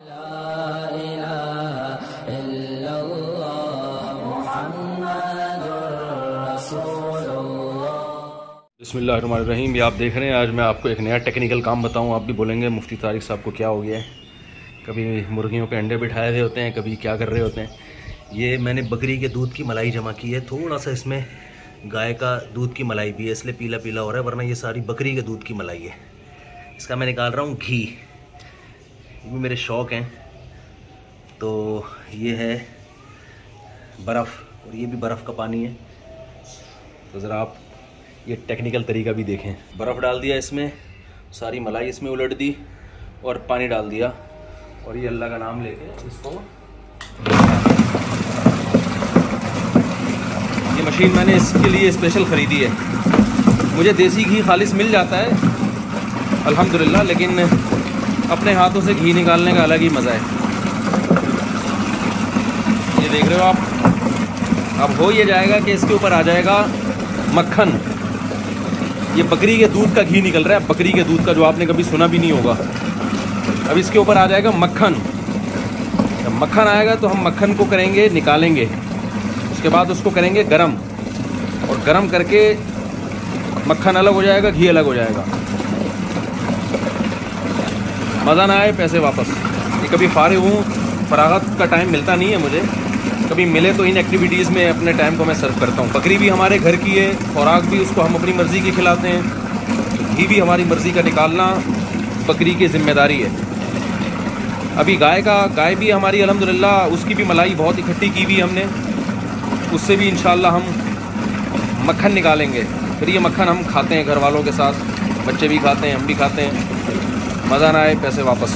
बिस्मिल्लाहिर्रहमानिर्रहीम। ये आप देख रहे हैं, आज मैं आपको एक नया टेक्निकल काम बताऊं। आप भी बोलेंगे मुफ्ती तारिक साहब को क्या हो गया है, कभी मुर्गियों के अंडे बिठाए हुए होते हैं, कभी क्या कर रहे होते हैं। ये मैंने बकरी के दूध की मलाई जमा की है, थोड़ा सा इसमें गाय का दूध की मलाई भी है, इसलिए पीला पीला हो रहा है, वरना ये सारी बकरी के दूध की मलाई है। इसका मैं निकाल रहा हूँ घी। ये भी मेरे शौक़ हैं। तो ये है बर्फ़, और ये भी बर्फ़ का पानी है। तो ज़रा आप ये टेक्निकल तरीका भी देखें। बर्फ़ डाल दिया इसमें, सारी मलाई इसमें उलट दी और पानी डाल दिया, और ये अल्लाह का नाम लेके इसको, ये मशीन मैंने इसके लिए स्पेशल ख़रीदी है। मुझे देसी घी खालिस मिल जाता है अल्हम्दुलिल्लाह, लेकिन अपने हाथों से घी निकालने का अलग ही मज़ा है। ये देख रहे हो आप, अब हो ये जाएगा कि इसके ऊपर आ जाएगा मक्खन। ये बकरी के दूध का घी निकल रहा है, बकरी के दूध का, जो आपने कभी सुना भी नहीं होगा। अब इसके ऊपर आ जाएगा मक्खन। जब मक्खन आएगा तो हम मक्खन को करेंगे, निकालेंगे, उसके बाद उसको करेंगे गरम, और गरम करके मक्खन अलग हो जाएगा, घी अलग हो जाएगा। मज़ा ना आए पैसे वापस। ये कभी फारिग हूँ, फरागत का टाइम मिलता नहीं है मुझे, कभी मिले तो इन एक्टिविटीज़ में अपने टाइम को मैं सर्व करता हूँ। बकरी भी हमारे घर की है, खुराक भी उसको हम अपनी मर्ज़ी की खिलाते हैं, घी भी हमारी मर्ज़ी का निकालना बकरी की ज़िम्मेदारी है। अभी गाय भी हमारी अल्हम्दुलिल्लाह, उसकी भी मलाई बहुत इकट्ठी की हुई हमने, उससे भी इंशाअल्लाह हम मक्खन निकालेंगे। फिर ये मक्खन हम खाते हैं घर वालों के साथ, बच्चे भी खाते हैं, हम भी खाते हैं। मज़ा ना आए पैसे वापस।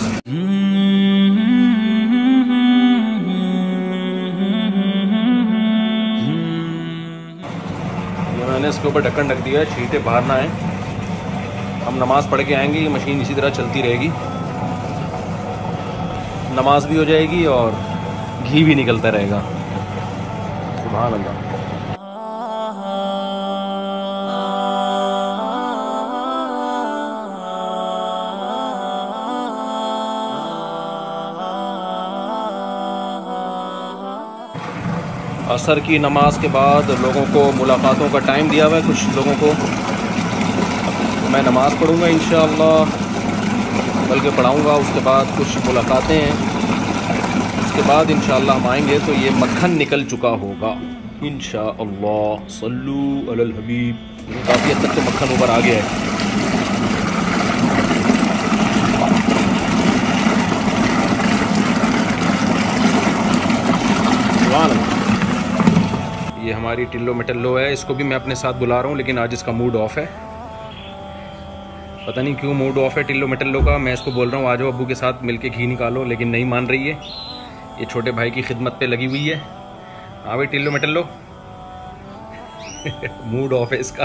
मैंने इसके ऊपर ढक्कन ढक दिया है, छींटे बाहर ना आए। हम नमाज़ पढ़ के आएंगे, ये मशीन इसी तरह चलती रहेगी, नमाज भी हो जाएगी और घी भी निकलता रहेगा। सुभान अल्लाह। असर की नमाज के बाद लोगों को मुलाकातों का टाइम दिया हुआ है, कुछ लोगों को। मैं नमाज़ पढ़ूँगा इंशाअल्लाह, बल्कि पढ़ाऊँगा, उसके बाद कुछ मुलाकातें हैं, उसके बाद इंशाअल्लाह हम आएंगे तो ये मक्खन निकल चुका होगा इंशाअल्लाह। सल्लू अलल हबीब। काफ़ी हद तक तो मक्खन ऊपर आ गया है। ये हमारी टिल्लो मटल्लो है, इसको भी मैं अपने साथ बुला रहा हूँ, लेकिन आज इसका मूड ऑफ है। पता नहीं क्यों मूड ऑफ है टिल्लो मटल्लो का। मैं इसको बोल रहा हूँ आ जाओ अब्बू के साथ मिलके घी निकालो, लेकिन नहीं मान रही है। ये छोटे भाई की खिदमत पे लगी हुई है। हाँ भाई टिल्लो मटल्लो मूड ऑफ है इसका,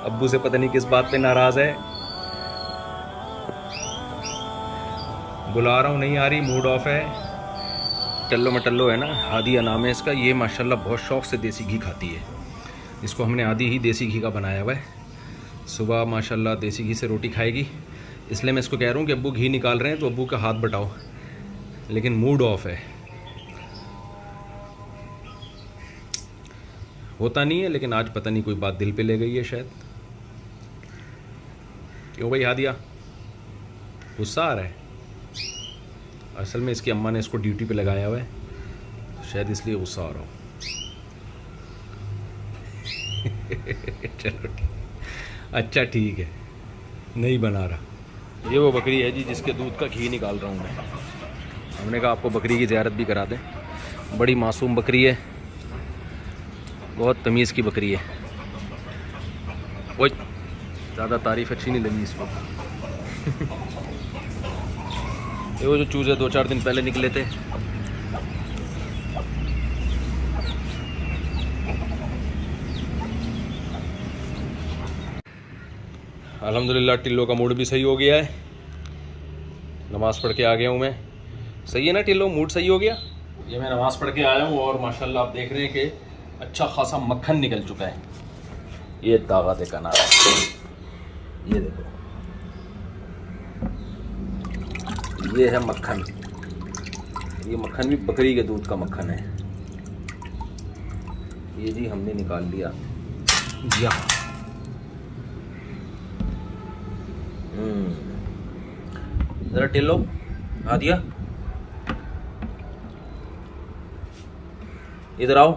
अब्बू से पता नहीं किस बात पे नाराज़ है। बुला रहा हूँ, नहीं आ रही, मूड ऑफ है। टिल्लो मटल्लो है ना, हादिया नाम है इसका। ये माशाल्लाह बहुत शौक़ से देसी घी खाती है। इसको हमने आधी ही देसी घी का बनाया हुआ है। सुबह माशाल्लाह देसी घी से रोटी खाएगी, इसलिए मैं इसको कह रहा हूँ कि अब्बू घी निकाल रहे हैं तो अब्बू का हाथ बटाओ, लेकिन मूड ऑफ है। होता नहीं है, लेकिन आज पता नहीं कोई बात दिल पे ले गई है शायद। क्यों भाई हादिया, गुस्सा आ रहा है? असल में इसकी अम्मा ने इसको ड्यूटी पे लगाया हुआ है, शायद इसलिए गुस्सा आ रहा हो। चलो अच्छा ठीक है, नहीं बना रहा। ये वो बकरी है जी जिसके दूध का घी निकाल रहा हूँ मैं। हमने कहा आपको बकरी की ज़ियारत भी करा दें। बड़ी मासूम बकरी है, बहुत तमीज़ की बकरी है। वो ज़्यादा तारीफ़ अच्छी नहीं लगी इसको। ये वो जो चूज़े 2-4 दिन पहले निकले थे, अल्हम्दुलिल्लाह टिल्लो का मूड भी सही हो गया है। नमाज़ पढ़ के आ गया हूँ मैं। सही है ना टिल्लो, मूड सही हो गया। ये मैं नमाज़ पढ़ के आया हूँ और माशाल्लाह आप देख रहे हैं कि अच्छा खासा मक्खन निकल चुका है। ये दागा देखा ना, ये देखो ये है मक्खन, ये मक्खन भी बकरी के दूध का मक्खन है। ये जी हमने निकाल लिया यहाँ। जरा टिल्लो आ दिया, इधर आओ।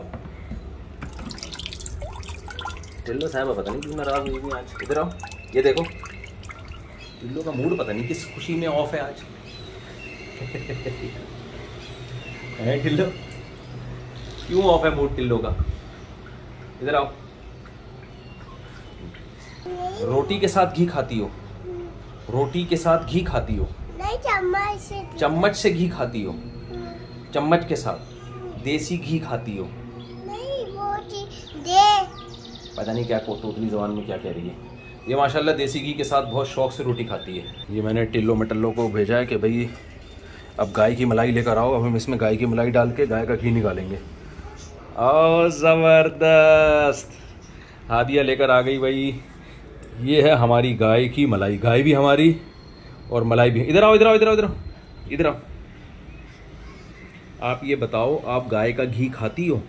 टिल्लो साहब पता नहीं क्यों नाराज हुई आज, इधर आओ। ये देखो टिल्लो का मूड पता नहीं किस खुशी में ऑफ है आज। है टिल्लो, क्यों ऑफ है मूड टिल्लो का? इधर आओ। रोटी के साथ घी खाती हो? रोटी के साथ घी खाती हो? नहीं, चम्मच से घी खाती हो? चम्मच के साथ देसी घी खाती हो? नहीं, वो दे। पता नहीं क्या तोतली ज़बान में क्या कह रही है। ये माशाल्लाह देसी घी के साथ बहुत शौक से रोटी खाती है। ये मैंने टिल्लो मटल्लो को भेजा है कि भाई अब गाय की मलाई लेकर आओ। अब हम इसमें गाय की मलाई डाल के गाय का घी निकालेंगे। और ज़बरदस्त, हादिया लेकर आ गई भाई। ये है हमारी गाय की मलाई, गाय भी हमारी और मलाई भी। इधर आओ, इधर आओ, इधर आओ, इधर आओ, इधर आओ। आप ये बताओ, आप गाय का घी खाती हो?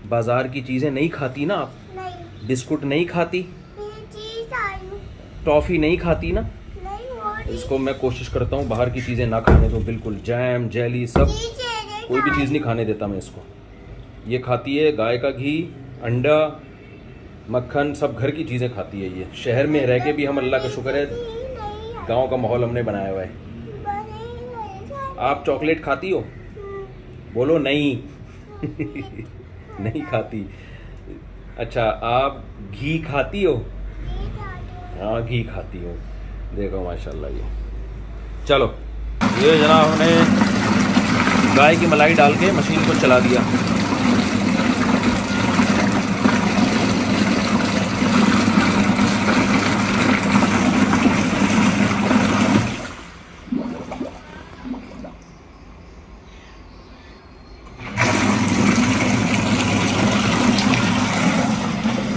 बाजार की चीज़ें नहीं खाती ना आप? नहीं। बिस्कुट नहीं खाती? टॉफ़ी नहीं खाती ना? नहीं। इसको मैं कोशिश करता हूँ बाहर की चीज़ें ना खाने दूँ, बिल्कुल जैम जेली सब, कोई भी चीज़ नहीं खाने देता मैं इसको। ये खाती है गाय का घी, अंडा, मक्खन, सब घर की चीज़ें खाती है ये। शहर में रह के भी हम अल्लाह का शुक्र है गांव का माहौल हमने बनाया हुआ है। आप चॉकलेट खाती हो? बोलो नहीं। नहीं खाती। अच्छा, आप घी खाती हो? हाँ घी खाती हो। देखो माशाल्लाह। ये चलो, ये जनाब हमने गाय की मलाई डाल के मशीन को चला दिया।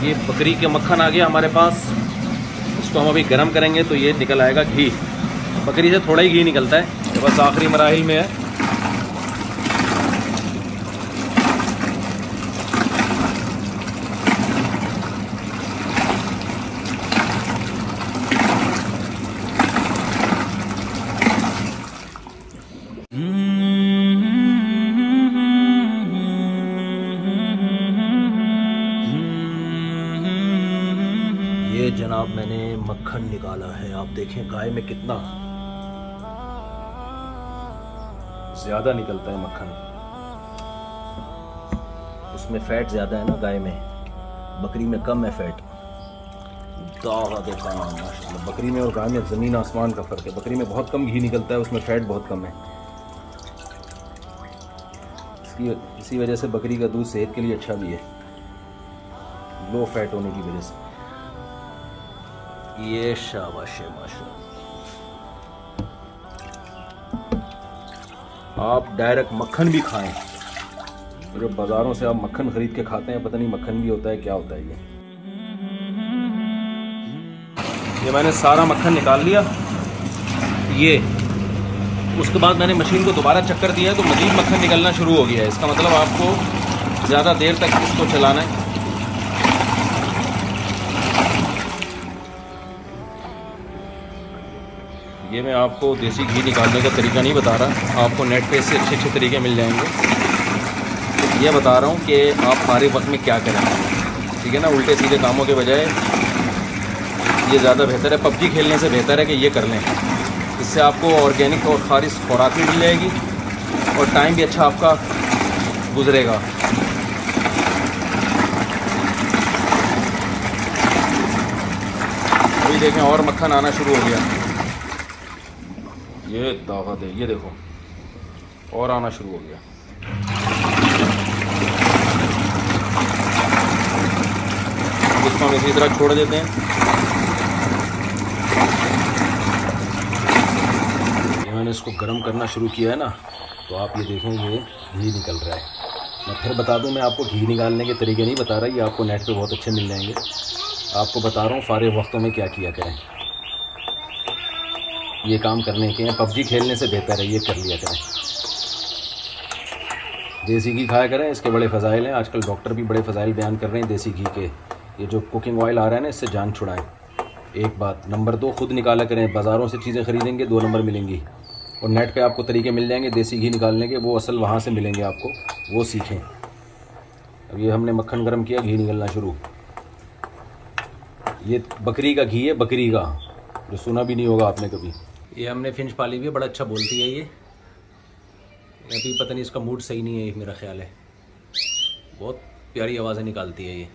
ये बकरी के मक्खन आ गया हमारे पास। इसको हम अभी गर्म करेंगे तो ये निकल आएगा घी। बकरी से थोड़ा ही घी निकलता है, तो बस आखिरी मराहिल में है। ये जनाब मैंने मक्खन निकाला है। आप देखें गाय में कितना ज़्यादा निकलता है मक्खन। उसमें फ़ैट ज़्यादा है ना गाय में, बकरी में कम है फ़ैट। दागा देखा है माशाल्लाह, बकरी में और गाय में ज़मीन आसमान का फ़र्क है। बकरी में बहुत कम घी निकलता है, उसमें फ़ैट बहुत कम है। इसी वजह से बकरी का दूध सेहत के लिए अच्छा भी है, लो फैट होने की वजह से। ये शाबाश है माशाल्लाह। आप डायरेक्ट मक्खन भी खाएं। जो बाज़ारों से आप मक्खन ख़रीद के खाते हैं, पता नहीं मक्खन भी होता है क्या होता है ये मैंने सारा मक्खन निकाल लिया। ये उसके बाद मैंने मशीन को दोबारा चक्कर दिया है तो मज़ीद मक्खन निकलना शुरू हो गया है। इसका मतलब आपको ज़्यादा देर तक इसको चलाना है। ये मैं आपको देसी घी निकालने का तरीका नहीं बता रहा, आपको नेट पे इससे अच्छे तरीके मिल जाएंगे। ये बता रहा हूँ कि आप फारिग वक्त में क्या करें, ठीक है ना। उल्टे सीधे कामों के बजाय ये ज़्यादा बेहतर है। पबजी खेलने से बेहतर है कि ये कर लें। इससे आपको ऑर्गेनिक और खारिज खुराक भी मिल जाएगी और टाइम भी अच्छा आपका गुजरेगा। अभी देखें और मक्खन आना शुरू हो गया। ये ताकत है, ये देखो और आना शुरू हो गया। इसको हम इसी तरह छोड़ देते हैं। मैंने इसको गर्म करना शुरू किया है ना, तो आप ये देखेंगे घी निकल रहा है। मैं फिर बता दूं, मैं आपको घी निकालने के तरीके नहीं बता रहा, ये आपको नेट पे बहुत अच्छे मिल जाएंगे। आपको बता रहा हूँ फारिग वक्तों में क्या किया करें। ये काम करने के हैं, पबजी खेलने से बेहतर है ये कर लिया करें। देसी घी खाया करें, इसके बड़े फ़ज़ाइल हैं। आजकल डॉक्टर भी बड़े फ़ज़ाइल बयान कर रहे हैं देसी घी के। ये जो कुकिंग ऑयल आ रहा है ना, इससे जान छुड़ाएं। एक बात। नंबर 2, ख़ुद निकाला करें। बाज़ारों से चीज़ें ख़रीदेंगे 2 नंबर मिलेंगी, और नेट पे आपको तरीके मिल जाएंगे देसी घी निकालने के, वो असल वहाँ से मिलेंगे आपको, वो सीखें। अब ये हमने मक्खन गर्म किया, घी निकलना शुरू। ये बकरी का घी है, बकरी का, जो सुना भी नहीं होगा आपने कभी। ये हमने फिंच पाली हुई है, बड़ा अच्छा बोलती है ये। अभी पता नहीं इसका मूड सही नहीं है, मेरा ख्याल है। बहुत प्यारी आवाज़ें निकालती है ये।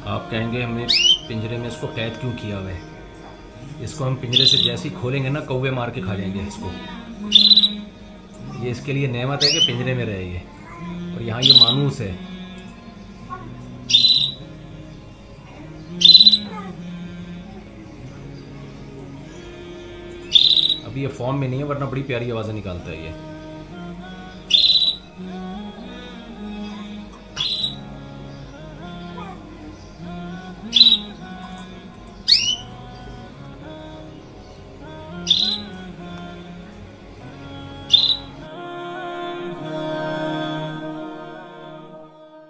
आप कहेंगे हमें पिंजरे में इसको कैद क्यों किया हुआ है। इसको हम पिंजरे से जैसे ही खोलेंगे ना, कौवे मार के खा जाएंगे इसको। ये इसके लिए नेमत है कि पिंजरे में रहे ये, और यहाँ ये मानूस है। अभी ये फॉर्म में नहीं है, वरना बड़ी प्यारी आवाज़ें निकालता है ये।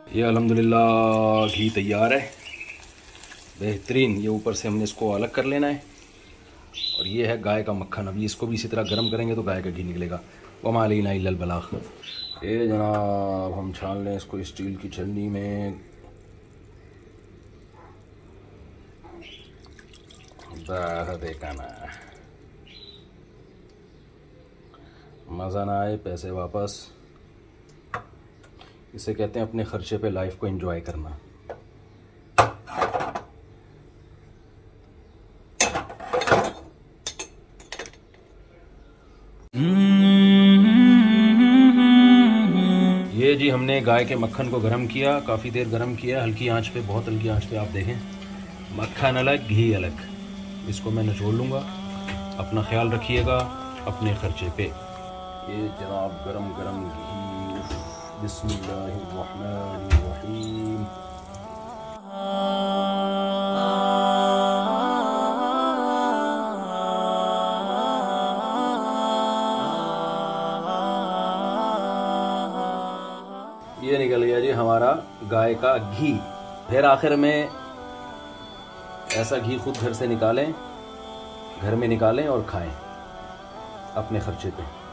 ये अल्हम्दुलिल्लाह घी तैयार है, बेहतरीन। ये ऊपर से हमने इसको अलग कर लेना है। और ये है गाय का मक्खन। अभी इसको भी इसी तरह गर्म करेंगे तो गाय का घी निकलेगा। वमा अलैना इल्लल बलाग। ये जनाब हम छान लें इसको स्टील की छलनी में। देखा ना, मज़ा ना आए पैसे वापस। इसे कहते हैं अपने खर्चे पे लाइफ को एंजॉय करना। ये जी हमने गाय के मक्खन को गरम किया, काफ़ी देर गरम किया, हल्की आंच पे, बहुत हल्की आंच पे। आप देखें, मक्खन अलग घी अलग। इसको मैं निचोड़ लूँगा। अपना ख्याल रखिएगा अपने खर्चे पे। ये जनाब गरम गरम घी। बिस्मिल्लाहिर्रहमानिर्रहीम। ये निकल गया जी हमारा गाय का घी। फिर आखिर में ऐसा घी खुद घर से निकालें, घर में निकालें और खाएं अपने खर्चे पे।